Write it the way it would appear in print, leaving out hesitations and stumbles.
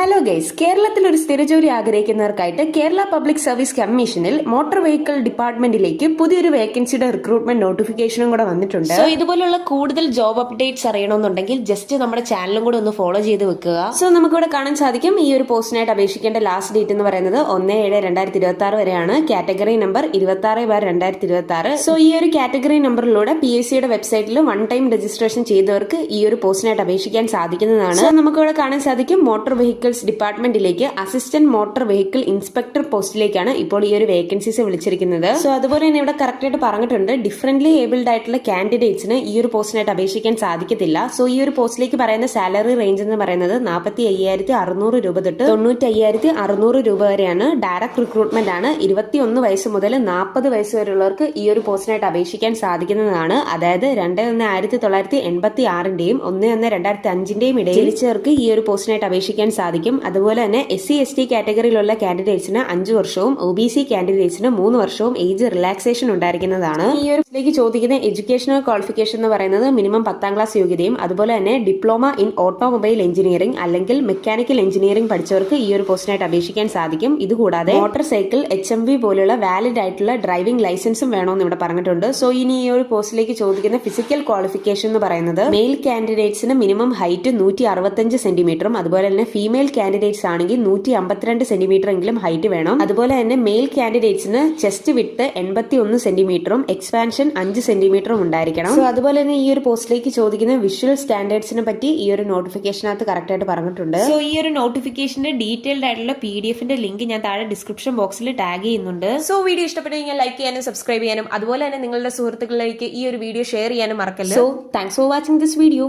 Hello guys, കേരളത്തിൽ ഒരു സ്ഥിരജോലി ആഗ്രഹിക്കുന്നവർക്കായിട്ട് Kerala public service കമ്മീഷനിൽ മോട്ടോർ വെഹിക്കിൾ ഡിപ്പാർട്ട്മെന്റിലേക്ക് പുതിയൊരു വേക്കൻസിയുടെ റിക്രൂട്ട്മെന്റ് നോട്ടിഫിക്കേഷനും കൂടെ വന്നിട്ടുണ്ട്. സോ ഇതുപോലുള്ള കൂടുതൽ ജോബ് അപ്ഡേറ്റ്സ് അറിയണമെന്നുണ്ടെങ്കിൽ ജസ്റ്റ് നമ്മുടെ ചാനലും കൂടെ ഒന്ന് ഫോളോ ചെയ്ത് വെക്കുക. സോ നമുക്കിവിടെ കാണാൻ സാധിക്കും ഈ ഒരു പോസ്റ്റിനായിട്ട് അപേക്ഷിക്കേണ്ട ലാസ്റ്റ് ഡേറ്റ് എന്ന് പറയുന്നത് 1/7/2026 വരെയാണ്. Category number 26/2026. സോ ഈ ഒരു കാറ്റഗറി നമ്പറിലൂടെ PSCയുടെ വെബ്സൈറ്റിൽ വൺ ടൈം രജിസ്ട്രേഷൻ ചെയ്തവർക്ക് ഈ ഒരു പോസ്റ്റിനായിട്ട് അപേക്ഷിക്കാൻ സാധിക്കുന്നതാണ്. നമുക്കിവിടെ കാണാൻ സാധിക്കും മോട്ടോർ വെഹിക്കിൾസ് ഡിപ്പാർട്ട്മെന്റിലേക്ക് അസിസ്റ്റന്റ് മോട്ടോർ വെഹിക്കിൾ ഇൻസ്പെക്ടർ പോസ്റ്റിലേക്കാണ് ഇപ്പോൾ ഈ ഒരു വേക്കൻസീസ് വിളിച്ചിരിക്കുന്നത്. സോ അതുപോലെ തന്നെ ഇവിടെ കറക്റ്റ് ആയിട്ട് പറഞ്ഞിട്ടുണ്ട് ഡിഫറently ഏബിൾഡ് ആയിട്ടുള്ള കാൻഡിഡേറ്റ്സിന് ഈ ഒരു പോസ്റ്റിനായിട്ട് അപേക്ഷിക്കാൻ സാധിക്കത്തില്ല. സോ ഈ ഒരു പോസ്റ്റിലേക്ക് പറയുന്ന സാലറി റേഞ്ച് എന്ന് പറയുന്നത് 45,600 രൂപ തൊട്ട് 95,600 രൂപ വരെയാണ്. ഡയറക്ട് റിക്രൂട്ട്മെന്റ് ആണ്. 21 വയസ്സ് മുതൽ 40 വയസ്സ് വരെയുള്ളവർക്ക് ഈ ഒരു പോസ്റ്റിനായിട്ട് അപേക്ഷിക്കാൻ സാധിക്കുന്നതാണ്. അതായത് 2/1/1986 1/1/2005 ഇടയിൽ ജനിച്ചവർക്ക് ഈ ഒരു പോസ്റ്റിനായിട്ട് അപേക്ഷിക്കാൻ സാധിക്കും. അതുപോലെ തന്നെ SC/ST കാറ്റഗറിയിലുള്ള കാൻഡിഡേറ്റ്സിന് 5 വർഷവും OBC കാൻഡിഡേറ്റ്സിന് 3 വർഷവും ഏജ് റിലാക്സേഷൻ ഉണ്ടായിരിക്കുന്നതാണ്. ഈ ഒരു ചോദിക്കുന്ന എഡ്യൂക്കേഷണൽ ക്വാളിഫിക്കേഷൻ എന്ന് പറയുന്നത് മിനിമം 10ാം ക്ലാസ് യോഗ്യതയും അതുപോലെ തന്നെ ഡിപ്ലോമ ഇൻ ഓട്ടോമൊബൈൽ എഞ്ചിനീയറിംഗ് അല്ലെങ്കിൽ മെക്കാനിക്കൽ എഞ്ചിനീയറിംഗ് പഠിച്ചവർക്ക് ഈ ഒരു പോസ്റ്റിനായിട്ട് അപേക്ഷിക്കാൻ സാധിക്കും. ഇതുകൂടാതെ മോട്ടോർ സൈക്കിൾ HMV പോലുള്ള വാലിഡ് ആയിട്ടുള്ള ഡ്രൈവിംഗ് ലൈസൻസും വേണമെന്ന് ഇവിടെ പറഞ്ഞിട്ടുണ്ട്. സോ ഇനി ഈ ഒരു പോസ്റ്റിലേക്ക് ചോദിക്കുന്ന ഫിസിക്കൽ ക്വാളിഫിക്കേഷൻ എന്ന് പറയുന്നത് മെയിൽ കാൻഡിഡേറ്റ്സിന് മിനിമം ഹൈറ്റ് 165 സെന്റിമീറ്ററും അതുപോലെ തന്നെ ഫീമെയിൽ കാൻഡിഡേറ്റ്സ് ആണെങ്കിൽ 152 സെന്റിമീറ്റർ എങ്കിലും ഹൈറ്റ് വേണം. അതുപോലെ തന്നെ മെയിൽ കാൻഡിഡേറ്റ്സിന് ചെസ്റ്റ് വിഡ്ത്ത് 81 സെന്റിമീറ്ററും എക്സ്പാൻഷൻ 5 സെന്റിമീറ്ററും ഉണ്ടായിരിക്കണം. സോ അതുപോലെ തന്നെ ഈ ഒരു പോസ്റ്റിലേക്ക് ചോദിക്കുന്ന വിഷ്വൽ സ്റ്റാൻഡേർഡ്സിനെ പറ്റി ഈ ഒരു നോട്ടിഫിക്കേഷനകത്ത് കറക്റ്റ് ആയിട്ട് പറഞ്ഞിട്ടുണ്ട്. സോ ഈ ഒരു നോട്ടിഫിക്കേഷന്റെ ഡീറ്റെയിൽഡ് ആയിട്ടുള്ള PDF-ന്റെ ലിങ്ക് ഞാൻ താഴെ ഡിസ്ക്രിപ്ഷൻ ബോക്സിൽ ടാഗ് ചെയ്യുന്നുണ്ട്. സോ വീഡിയോ ഇഷ്ടപ്പെട്ടെങ്കിൽ ലൈക്ക് ചെയ്യാനും സബ്സ്ക്രൈബ് ചെയ്യാനും അതുപോലെ തന്നെ നിങ്ങളുടെ സുഹൃത്തുക്കളിലേക്ക് ഈ ഒരു വീഡിയോ ഷെയർ ചെയ്യാനും മറക്കല്ല. So thanks for watching this video.